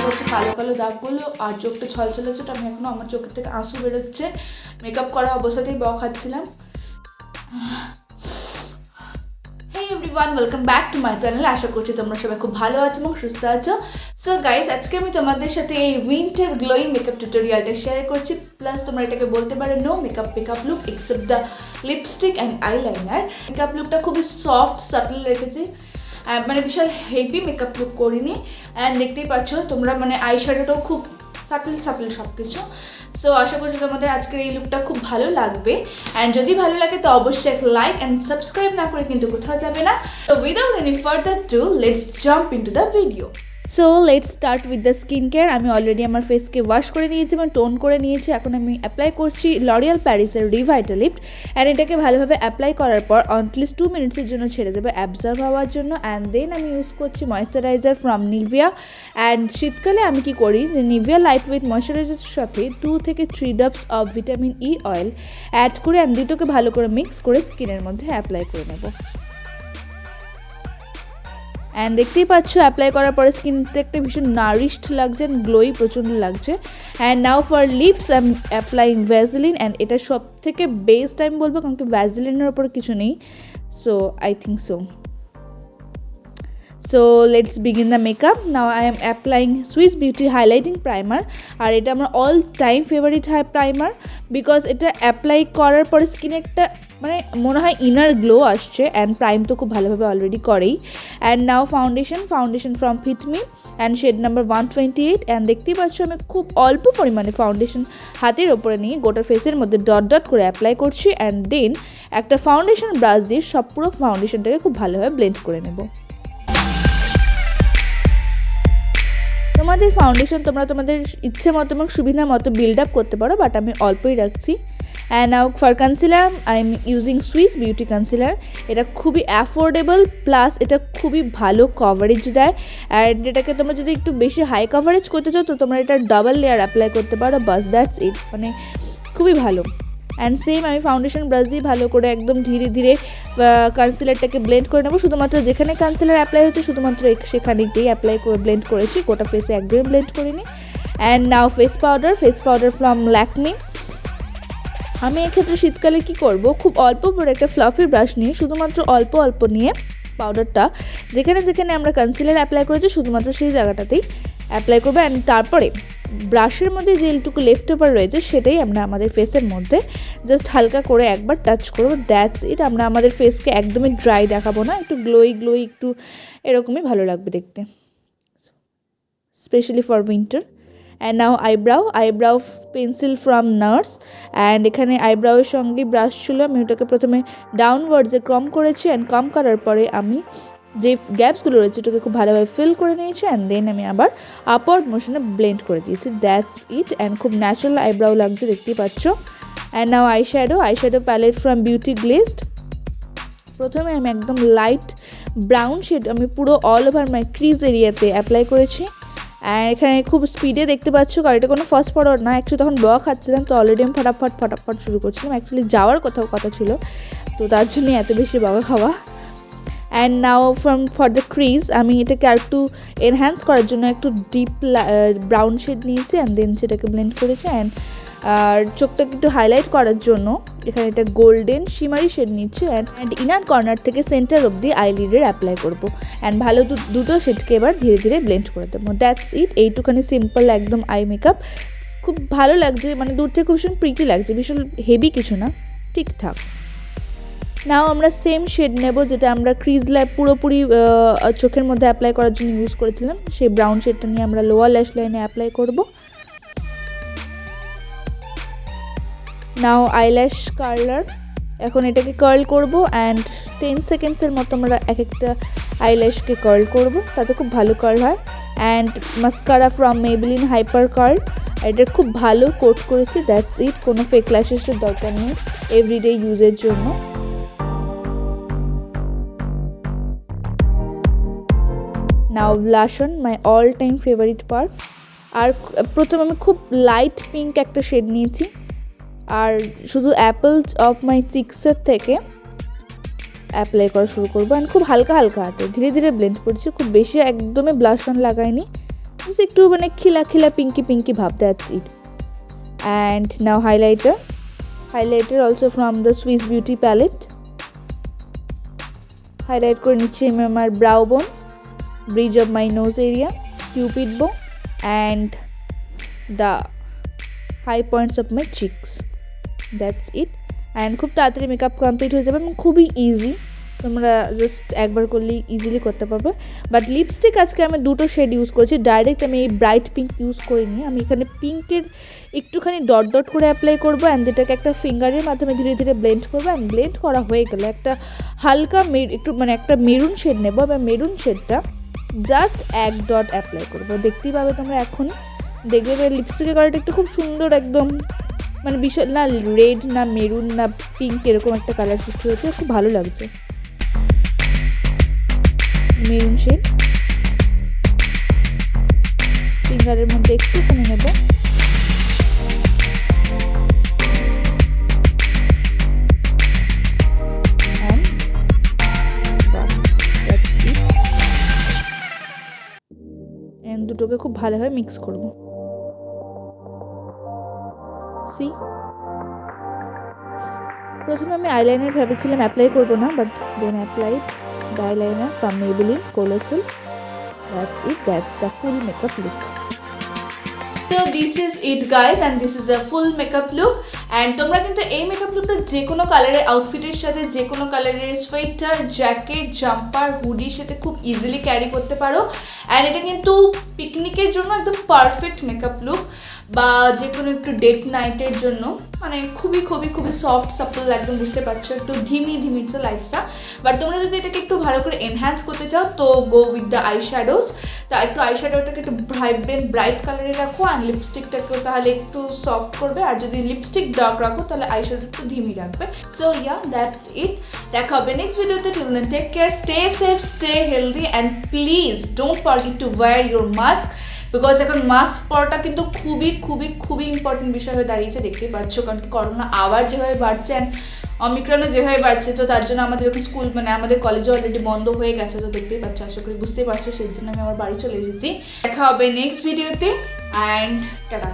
হচ্ছে কালো কালো দাগগুলো আর চোখটা ছলছলে ছোট। আমি এখনও আমার চোখের থেকে আঁসু বেরোচ্ছে, মেকআপ করা অবস্থাতেই বক খাচ্ছিলাম। Hey everyone, welcome back to my channel. আশা করছি তোমরা সবাই খুব ভালো আছো এবং সুস্থ আছো। সো গাইজ, আজকে আমি তোমাদের সাথে এই উইন্টার গ্লোয়িং মেকআপ টিউটোরিয়ালটা শেয়ার করছি। প্লাস তোমরা এটাকে বলতে পারো no makeup look except the lipstick and eyeliner. Makeup লুকটা খুবই সফট সাটল রেখেছি, মানে বিশাল হেভি মেকআপ লুক করিনি। অ্যান্ড দেখতেই পাচ্ছ তোমরা, মানে আই শ্যাডোটাও খুব সাটল সব কিছু। সো আশা করছি তোমাদের আজকের এই লুকটা খুব ভালো লাগবে। অ্যান্ড যদি ভালো লাগে তো অবশ্যই একটা লাইক অ্যান্ড সাবস্ক্রাইব না করে কিন্তু কোথাও যাবে না। তো without any further do let's jump into the video. So let's start with the skin care. আমি অলরেডি আমার ফেসকে ওয়াশ করে নিয়েছি এবং টোন করে নিয়েছি। এখন আমি অ্যাপ্লাই করছি লরিয়াল প্যারিসের রিভাইটালিফট। অ্যান্ড এটাকে ভালোভাবে অ্যাপ্লাই করার পর অনলিস্ট 2 মিনিটসের জন্য ছেড়ে দেবে অ্যাবজর্ব হওয়ার জন্য। অ্যান্ড দেন আমি ইউজ করছি ময়েশ্চারাইজার ফ্রম নিভিয়া। অ্যান্ড শীতকালে আমি কি করি যে নিভিয়া লাইট ওয়েট ময়েশ্চারাইজারের সাথে 2 থেকে 3 drops of vitamin E oil add করে অ্যান্ড দুটোকে ভালো করে মিক্স করে স্কিনের মধ্যে অ্যাপ্লাই করে নেব। অ্যান্ড দেখতেই পাচ্ছ অ্যাপ্লাই করার পরে স্কিনটা একটা ভীষণ নারিশড লাগছে অ্যান্ড গ্লোই প্রচণ্ড লাগছে। And now for lips I am applying Vaseline. And এটা সব থেকে বেস্ট আমি বলবো, কারণ কি ভ্যাজলিনের ওপর কিছু নেই। So I think so let's begin the makeup. Now I am applying Swiss Beauty highlighting primer. আর এটা আমার all time favourite primer, because এটা অ্যাপ্লাই করার পরে স্কিনে একটা মানে মনে হয় ইনার গ্লো আসছে। অ্যান্ড প্রাইম তো খুব ভালোভাবে অলরেডি করেই। And now foundation from Fit Me and shade number 128। And দেখতেই পাচ্ছ আমি খুব অল্প পরিমাণে ফাউন্ডেশন হাতের ওপরে নিয়ে গোটা ফেসের মধ্যে ডট ডট করে অ্যাপ্লাই করছি। অ্যান্ড দেন একটা ফাউন্ডেশন ব্রাশ দিয়ে সব পুরো ফাউন্ডেশনটাকে খুব ভালোভাবে ব্লেন্ড করে নেব। তোমাদের ফাউন্ডেশন তোমরা তোমাদের ইচ্ছে মতো এবং সুবিধা মতো বিল্ড আপ করতে পারো, বাট আমি অল্পই রাখছি। And now for concealer I am using Swiss beauty concealer. এটা খুবই অ্যাফোর্ডেবল, প্লাস এটা খুবই ভালো কভারেজ দেয়। অ্যান্ড এটাকে তোমরা যদি একটু বেশি হাই কভারেজ করতে চাও তো তোমরা এটা ডাবল লেয়ার অ্যাপ্লাই করতে পারো, বাস দ্যাটস ইট, মানে খুবই ভালো। অ্যান্ড সেম আমি ফাউন্ডেশন ব্রাশ দিয়ে ভালো করে একদম ধীরে ধীরে কনসিলারটাকে ব্লেন্ড করে নেবো। শুধুমাত্র যেখানে কনসিলার অ্যাপ্লাই হচ্ছে শুধুমাত্র সেখানেই অ্যাপ্লাই করে ব্লেন্ড করেছি, গোটা ফেসে একদমই ব্লেন্ড করিনি। And now face powder from Lakme. আমি এক্ষেত্রে শীতকালে কি করব, খুব অল্প করে একটা ফ্লাফি ব্রাশ নিয়ে শুধুমাত্র অল্প নিয়ে পাউডারটা যেখানে যেখানে আমরা কনসিলার অ্যাপ্লাই করেছি শুধুমাত্র সেই জায়গাটাতেই অ্যাপ্লাই করবো। অ্যান্ড তারপরে ব্রাশের মধ্যে যেটুকু লেফট ওভার রয়েছে সেটাই আমরা আমাদের ফেসের মধ্যে জাস্ট হালকা করে একবার টাচ করবো, দ্যাটস ইট। আমরা আমাদের ফেসকে একদমই ড্রাই দেখাবো না, একটু গ্লোই একটু এরকমই ভালো লাগবে দেখতে, specially for winter. And now eyebrow pencil from nurse. And এখানে আইব্রাউয়ের সঙ্গে ব্রাশ ছিল, আমি ওটাকে প্রথমে ডাউনওয়ার্ডসে কম করেছি। অ্যান্ড কম করার পরে আমি যে গ্যাপসগুলো রয়েছে ওটাকে খুব ভালোভাবে ফিল করে নিয়েছি। অ্যান্ড দেন আমি আবার আপওয়ার্ড মোশনে ব্লেন্ড করে দিয়েছি, দ্যাটস ইট। অ্যান্ড খুব ন্যাচারাল আইব্রাউ লাগছে, দেখতেই পাচ্ছ। And now eyeshadow palette from Beauty Glazed. প্রথমে আমি একদম লাইট ব্রাউন শেড আমি পুরো অল ওভার মাই ক্রিজ এরিয়াতে অ্যাপ্লাই করেছি। অ্যান্ড এখানে খুব স্পিডে দেখতে পাচ্ছ, কারণ এটা কোনো ফাস্ট ফরওয়ার্ড না। অ্যাকচুয়ালি তখন বক খাচ্ছিলাম তো অলরেডি আমি ফটাফট শুরু করছিলাম। অ্যাকচুয়ালি যাওয়ার কথা ছিল, তো তার জন্য এত বেশি বকা খাওয়া। And now for the crease আমি এটাকে আর একটু এনহ্যান্স করার জন্য একটু ডিপ ব্রাউন শেড নিয়েছি। অ্যান্ড দেন সেটাকে ব্লেন্ড করেছি। অ্যান্ড আর চোখটাকে একটু হাইলাইট করার জন্য এখানে একটা গোল্ডেন শিমারি শেড নিচ্ছি। অ্যান্ড ইনার কর্নার থেকে সেন্টার অবধি আইলিডের অ্যাপ্লাই করবো। অ্যান্ড ভালো দুটো শেডকে এবার ধীরে ধীরে ব্লেন্ড করে দেবো, দ্যাটস ইট। এইটুখানি সিম্পল একদম আই মেকআপ, খুব ভালো লাগছে, মানে দূর থেকে খুব ভীষণ প্রিটি লাগছে, ভীষণ হেভি কিছু না, ঠিকঠাক। নাও আমরা সেম শেড নেব যেটা আমরা ক্রিজ ল্যাব পুরোপুরি চোখের মধ্যে অ্যাপ্লাই করার জন্য ইউজ করেছিলাম, সেই ব্রাউন শেডটা নিয়ে আমরা লোয়ার ল্যাশ লাইনে অ্যাপ্লাই করব। নাও আইল্যাশ কার্লার, এখন এটাকে কার্ল করব। অ্যান্ড 10 সেকেন্ডসের মতো আমরা এক একটা আইল্যাশকে কার্ল করব, তাতে খুব ভালো কার্ল হয়। And mascara from Maybelline Hyper Curl, এটা খুব ভালো কোট করেছি, দ্যাটস ইট। কোনো ফেক ল্যাশেসের দরকার নেই এভরিডে ইউজের জন্য। Now blush on, my all time favourite part. আর প্রথমে আমি খুব লাইট পিঙ্ক একটা শেড নিয়েছি আর শুধু অ্যাপলস অফ মাই চিক্সের থেকে অ্যাপ্লাই করা শুরু করবো। অ্যান্ড খুব হালকা হাতে ধীরে ধীরে ব্লেন্ড করছি, খুব বেশি একদমই ব্লাশ অন লাগাইনি, জাস্ট একটু মানে খিলা খিলা পিঙ্কি পিঙ্কি ভাব, that's it. And now highlighter also from the Swiss Beauty palette. Highlight করে নিচ্ছি আমি আমার brow bone, bridge of my nose area, cupid bow and the high points of my cheeks, that's it. And খুব তাড়াতাড়ি makeup complete হয়ে যাবে এবং খুবই ইজি, তোমরা জাস্ট একবার করলেই ইজিলি করতে পারবে। বাট লিপস্টিক আজকে আমি দুটো শেড ইউজ করেছি, ডাইরেক্ট আমি এই ব্রাইট পিঙ্ক ইউজ করিনি। আমি এখানে পিঙ্কের একটুখানি ডট ডট করে অ্যাপ্লাই করবো অ্যান্ড এটাকে একটা ফিঙ্গারের মাধ্যমে ধীরে ধীরে ব্লেন্ড করবো। অ্যান্ড ব্লেন্ড করা হয়ে গেলে একটা হালকা একটু মানে একটা মেরুন শেড নেবো, বা মেরুন শেডটা জাস্ট এক ডট অ্যাপ্লাই করবো। দেখতেই পাবে তোমরা এখন, দেখবে লিপস্টিকের কালারটা একটু খুব সুন্দর, একদম মানে বিশাল না রেড না মেরুন না পিঙ্ক, এরকম একটা কালার সৃষ্টি হয়েছে, খুব ভালো লাগছে। মেরুন শেড ফিঙ্গারের মধ্যে একটুখানি নেব, দুটোকে খুব ভালোভাবে মিক্স করব। সি প্রথমে আমি আইলাইনার ভেবেছিলাম অ্যাপ্লাই করবো না, but then applied the eyeliner from Maybelline Colossal. That's it, that's the full makeup look. So this is it guys, and this is the full makeup look. And তোমরা কিন্তু এই makeup লুকটা যে কোনো কালারের আউটফিটের সাথে, যে কোনো কালারের সোয়েটার, জ্যাকেট, জাম্পার, হুডির সাথে খুব ইজিলি ক্যারি করতে পারো। অ্যান্ড এটা কিন্তু পিকনিকের জন্য একদম পারফেক্ট মেকআপ লুক, বা যে কোনো একটু ডেট নাইটের জন্য মানে খুবই খুবই খুবই সফট সাপল, একদম বুঝতে পারছো একটু ধিমি ধিমি লাইটসটা। বাট তোমরা যদি এটাকে একটু ভালো করে এনহ্যান্স করতে চাও তো go with the I shadows. তা একটু আই শ্যাডোটাকে একটু ভাইব্রেন্ট ব্রাইট কালারে রাখো, অ্যান্ড লিপস্টিকটাকেও তাহলে একটু সফট করবে। আর যদি লিপস্টিক ডার্ক রাখো তাহলে আই শ্যাডো একটু ধিমি রাখবে। So yeah, that's it. দেখা হবে নেক্সট ভিডিওতে। Till then take care, stay safe, stay healthy, and please don't forget to wear your mask, because এখন মাস্ক পরাটা কিন্তু খুবই খুবই খুবই ইম্পর্টেন্ট বিষয় হয়ে দাঁড়িয়েছে, দেখতেই পাচ্ছ। কারণ কি করোনা আবার যেভাবে বাড়ছে অ্যান্ড অমিক্রণও যেভাবে বাড়ছে, তো তার জন্য আমাদের স্কুল মানে আমাদের কলেজে অলরেডি বন্ধ হয়ে গেছে, তো দেখতেই পাচ্ছ, আশা করি বুঝতেই পারছো, সেই জন্য আমি আমার বাড়ি চলে এসেছি। দেখা হবে নেক্সট ভিডিওতে, অ্যান্ড টাটা।